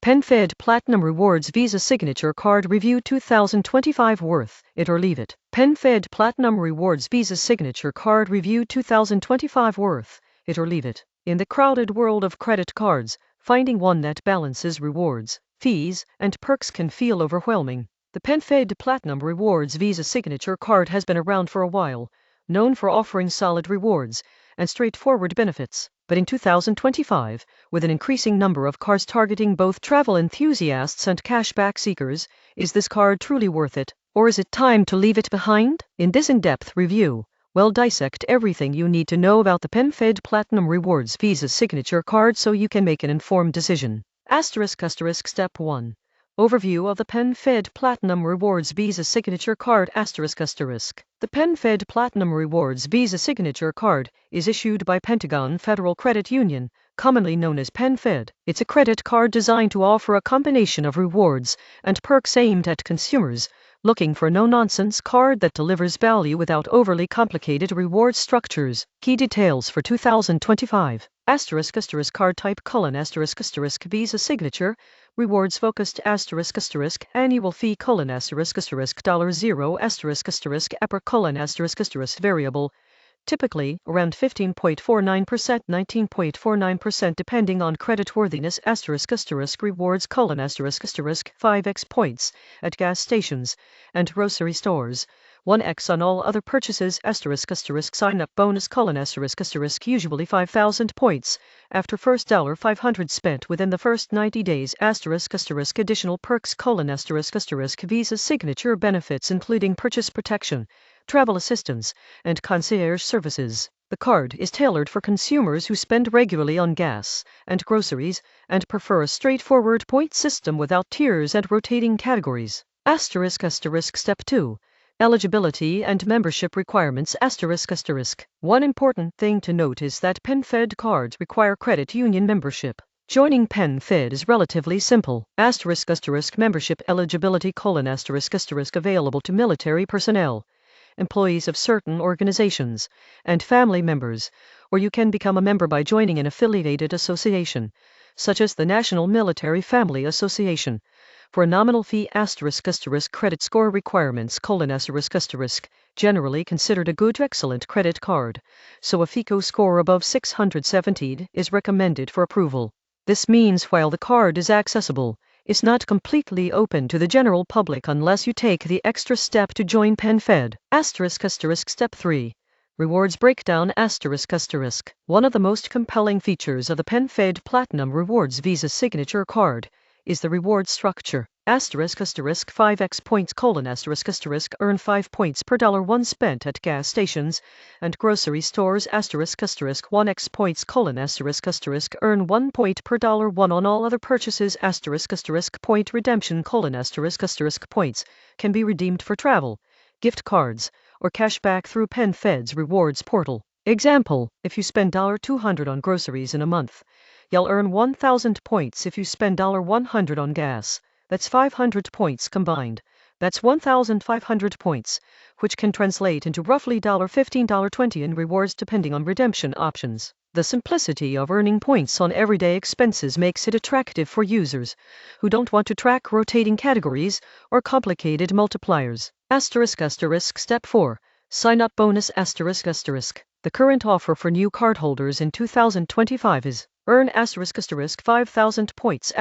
PenFed Platinum Rewards Visa Signature Card Review 2025 Worth It or Leave It. PenFed Platinum Rewards Visa Signature Card Review 2025 Worth It or Leave It. In the crowded world of credit cards, finding one that balances rewards, fees, and perks can feel overwhelming. The PenFed Platinum Rewards Visa Signature Card has been around for a while, known for offering solid rewards and straightforward benefits. But in 2025, with an increasing number of cards targeting both travel enthusiasts and cashback seekers, is this card truly worth it, or is it time to leave it behind? In this in-depth review, we'll dissect everything you need to know about the PenFed Platinum Rewards Visa Signature Card so you can make an informed decision. Step 1. Overview of the PenFed Platinum Rewards Visa Signature Card. The PenFed Platinum Rewards Visa Signature Card is issued by Pentagon Federal Credit Union, commonly known as PenFed. It's a credit card designed to offer a combination of rewards and perks aimed at consumers looking for a no-nonsense card that delivers value without overly complicated reward structures. Key details for 2025. Card type: Visa signature, rewards focused, annual fee: $0, EPR: variable, typically around 15.49%, 19.49% depending on creditworthiness, rewards: 5x points at gas stations and grocery stores, 1x on all other purchases, sign-up bonus: usually 5,000 points after first $500 spent within the first 90 days, additional perks: Visa signature benefits including purchase protection, travel assistance, and concierge services. The card is tailored for consumers who spend regularly on gas and groceries and prefer a straightforward point system without tiers and rotating categories. Step 2. Eligibility and membership requirements. One important thing to note is that PenFed cards require credit union membership. Joining PenFed is relatively simple. Membership eligibility: available to military personnel, employees of certain organizations, and family members, or you can become a member by joining an affiliated association, such as the National Military Family Association, for a nominal fee. Credit score requirements: generally considered a good to excellent credit card, so a FICO score above 670 is recommended for approval. This means while the card is accessible, it's not completely open to the general public unless you take the extra step to join PenFed. Step 3. Rewards breakdown. One of the most compelling features of the PenFed Platinum Rewards Visa Signature Card is the reward structure. 5x points: earn 5 points per $1 spent at gas stations and grocery stores, 1x points: earn 1 point per $1 on all other purchases, point redemption: points can be redeemed for travel, gift cards, or cashback through PenFed's rewards portal. Example: if you spend $200 on groceries in a month, you'll earn 1,000 points. If you spend $100 on gas, that's 500 points combined. That's 1,500 points, which can translate into roughly $15, $20 in rewards depending on redemption options. The simplicity of earning points on everyday expenses makes it attractive for users who don't want to track rotating categories or complicated multipliers. Step 4. Sign-up bonus. The current offer for new cardholders in 2025 is earn 5,000 points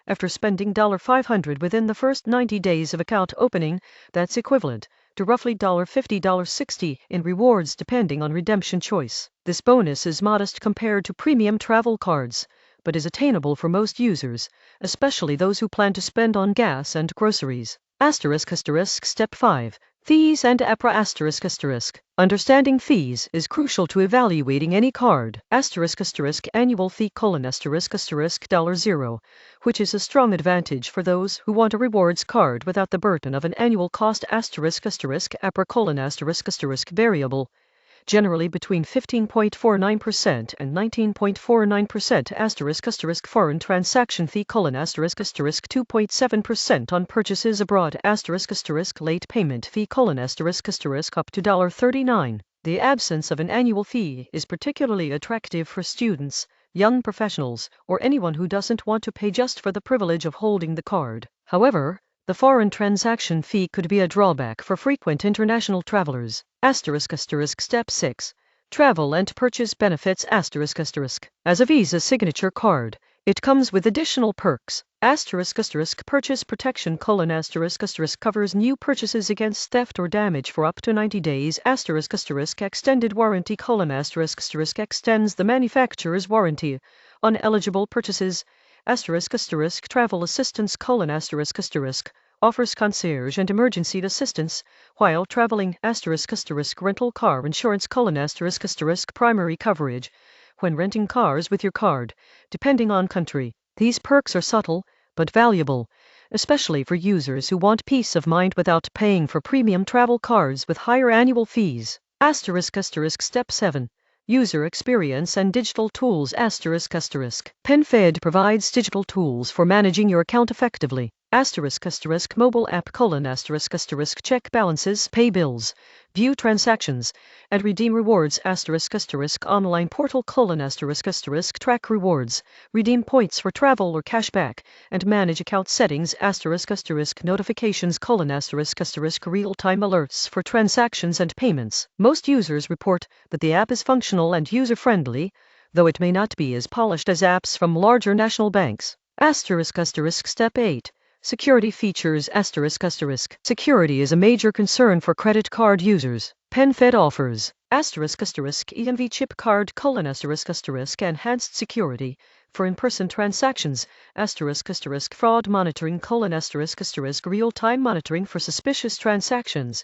after spending $500 within the first 90 days of account opening. That's equivalent to roughly $50, $60 in rewards depending on redemption choice. This bonus is modest compared to premium travel cards, but is attainable for most users, especially those who plan to spend on gas and groceries. Step 5. Fees and EPR. Understanding fees is crucial to evaluating any card. Annual fee: $0, which is a strong advantage for those who want a rewards card without the burden of an annual cost. EPR: variable, generally between 15.49% and 19.49%. Foreign transaction fee: 2.7% on purchases abroad. Late payment fee: up to $39. The absence of an annual fee is particularly attractive for students, young professionals, or anyone who doesn't want to pay just for the privilege of holding the card. However, the foreign transaction fee could be a drawback for frequent international travelers. Step 6. Travel and purchase benefits. As a Visa signature card, it comes with additional perks. Purchase protection: covers new purchases against theft or damage for up to 90 days. Extended warranty: extends the manufacturer's warranty on eligible purchases. Travel assistance: offers concierge and emergency assistance while traveling. Rental car insurance: primary coverage when renting cars with your card, depending on country. These perks are subtle but valuable, especially for users who want peace of mind without paying for premium travel cards with higher annual fees. Step 7. User experience and digital tools. PenFed provides digital tools for managing your account effectively. Mobile app: check balances, pay bills, view transactions, and redeem rewards. Online portal: track rewards, redeem points for travel or cashback, and manage account settings. Notifications: real-time alerts for transactions and payments. Most users report that the app is functional and user-friendly, though it may not be as polished as apps from larger national banks. Step 8. Security features. Security is a major concern for credit card users. PenFed offers EMV chip card: enhanced security for in-person transactions, fraud monitoring: real-time monitoring for suspicious transactions,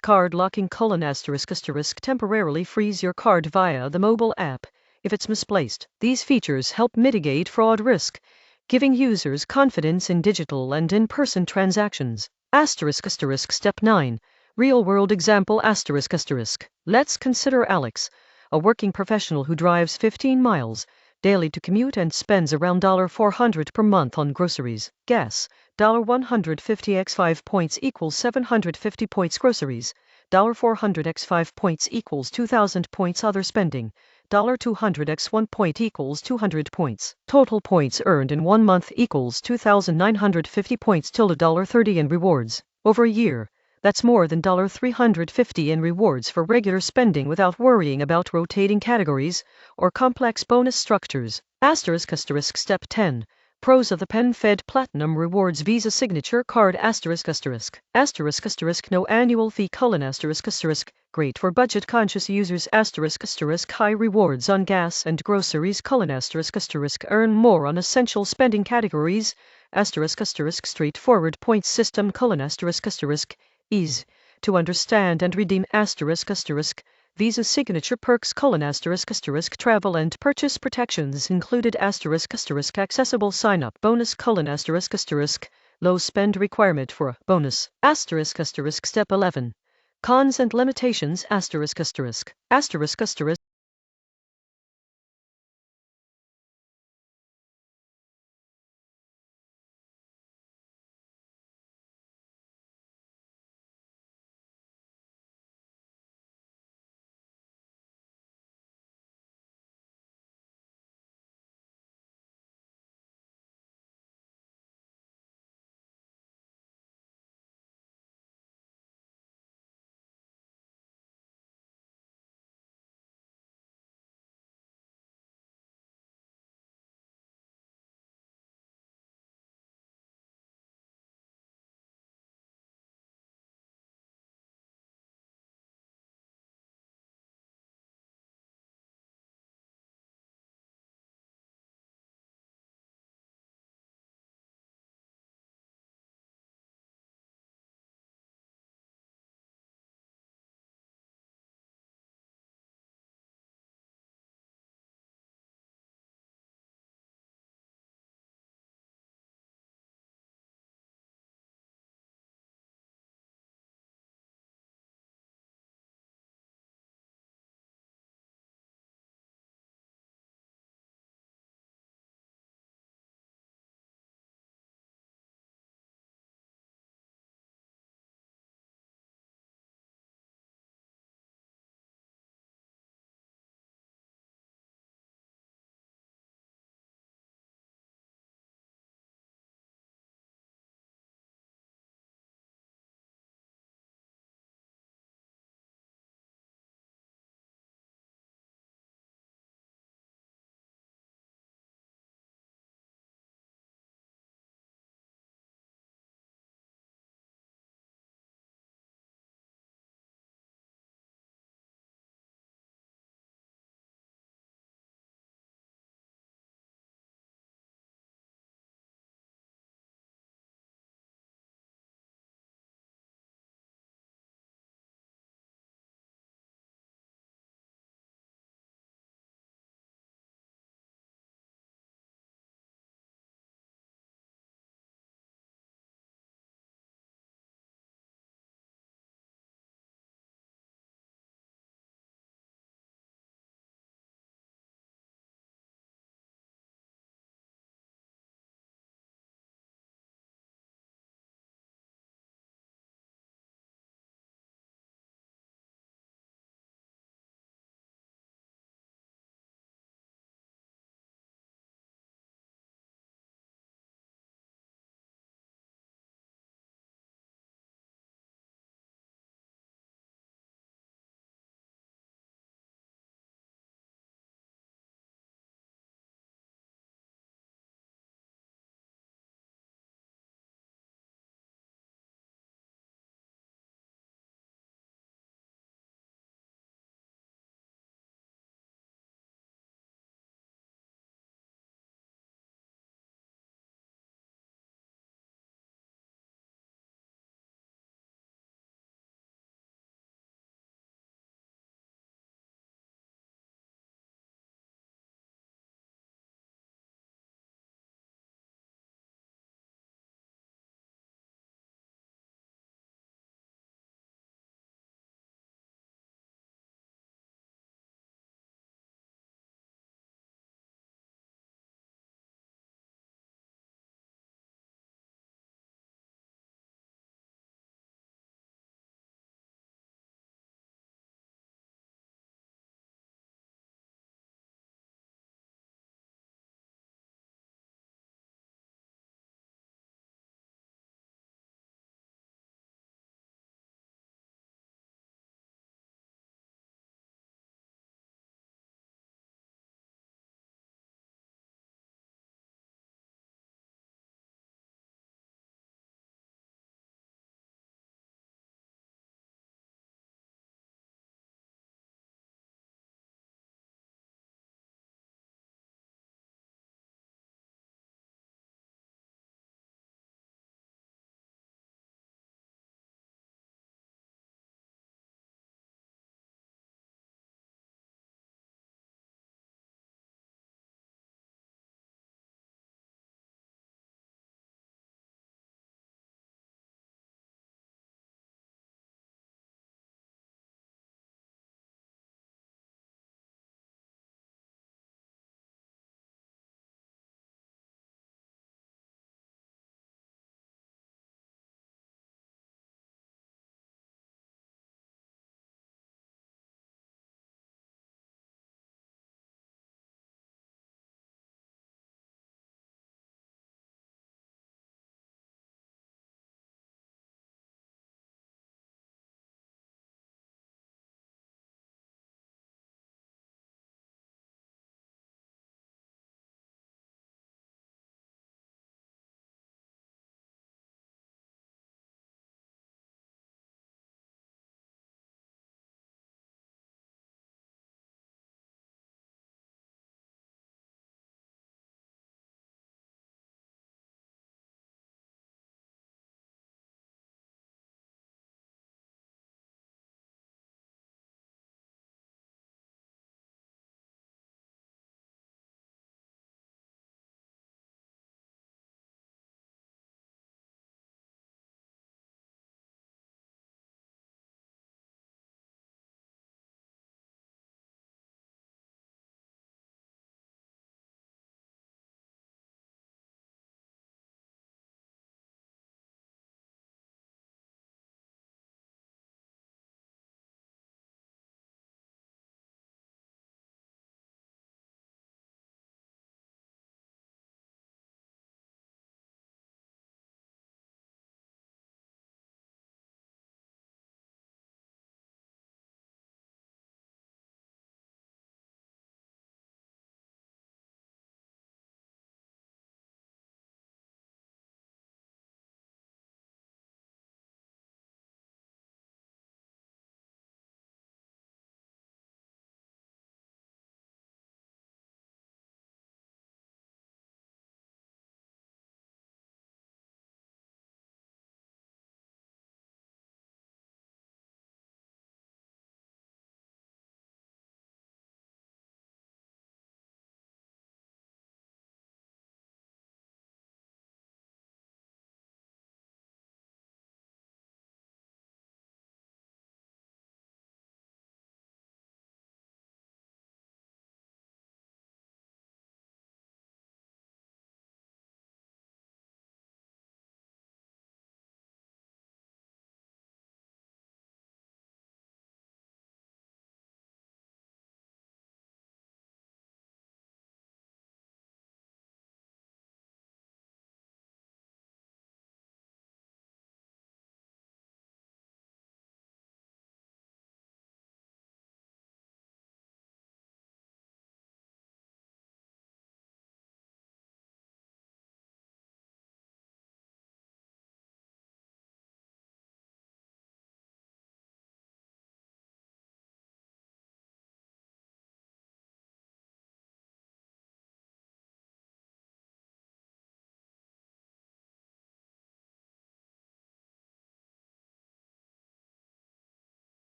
card locking: temporarily freeze your card via the mobile app if it's misplaced. These features help mitigate fraud risk, giving users confidence in digital and in-person transactions. Step 9. Real-world example. Let's consider Alex, a working professional who drives 15 miles daily to commute and spends around $400 per month on groceries. Gas: $150 x 5 points equals 750 points. Groceries: $400 x 5 points equals 2,000 points. Other spending: $200 x 1 point equals 200 points. Total points earned in 1 month equals 2,950 points. $30 in rewards. Over a year, that's more than $350 in rewards for regular spending without worrying about rotating categories or complex bonus structures. Step 10. Pros of the PenFed Platinum Rewards Visa Signature Card. No annual fee: great for budget-conscious users. High rewards on gas and groceries: earn more on essential spending categories. Straightforward points system: ease to understand and redeem. Visa signature perks: travel and purchase protections included. Accessible sign-up bonus: low spend requirement for a bonus. Step 11. Cons and limitations.